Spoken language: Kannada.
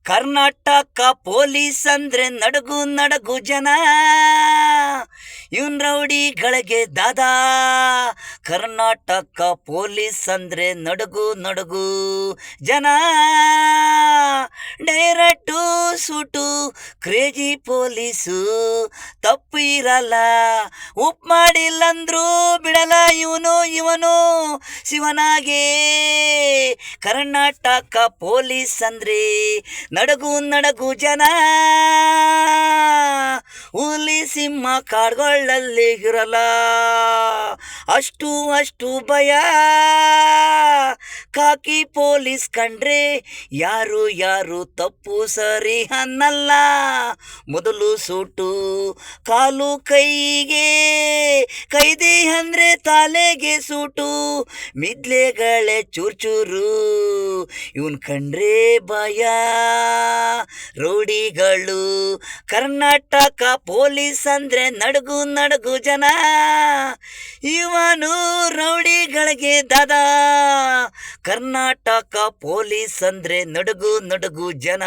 ಕರ್ನಾಟಕ ಪೊಲೀಸ್ ಅಂದ್ರೆ ನಡಗು ನಡಗು ಜನ, ಇವನ್ ರೌಡಿಗಳಿಗೆ ದಾದಾ. ಕರ್ನಾಟಕ ಪೊಲೀಸ್ ಅಂದ್ರೆ ನಡಗು ನಡಗು ಜನ, ಡೈರೆಕ್ಟು ಸೂಟು ಕ್ರೇಜಿ ಪೊಲೀಸು, ತಪ್ಪು ಇರಲ್ಲ ಉಪ್ ಮಾಡಿಲ್ಲಂದ್ರೂ ಬಿಡಲ್ಲ ಇವನು ಶಿವನಾಗೆ. ಕರ್ನಾಟಕ ಪೊಲೀಸ್ ಅಂದ್ರೆ ನಡಗು ನಡಗು ಜನ, ಹುಲಿ ಸಿಂಹ ಕಾಡುಗಳಲ್ಲಿ ಇರಲ್ಲ ಅಷ್ಟು ಭಯ. ಕಾಕಿ ಪೊಲೀಸ್ ಕಂಡ್ರೆ ಯಾರು ತಪ್ಪು ಸರಿ ಅನ್ನಲ್ಲ. ಮೊದಲು ಸೂಟು ಕಾಲು ಕೈಗೆ, ಕೈದಿ ಅಂದ್ರೆ ತಲೆಗೆ ಸೂಟು, ಮಿದ್ಲೆಗಳೇ ಚೂರು ಇವನ್ ಕಂಡ್ರೆ ಭಯ ರೌಡಿಗಳು. ಕರ್ನಾಟಕ ಪೊಲೀಸ್ ಅಂದ್ರೆ ನಡಗು ನಡಗು ಜನ, ಇವನು ರೌಡಿಗಳಿಗೆ ದಾದಾ. ಕರ್ನಾಟಕ ಪೊಲೀಸ್ ಅಂದ್ರೆ ನಡಗು ನಡಗು ಜನ.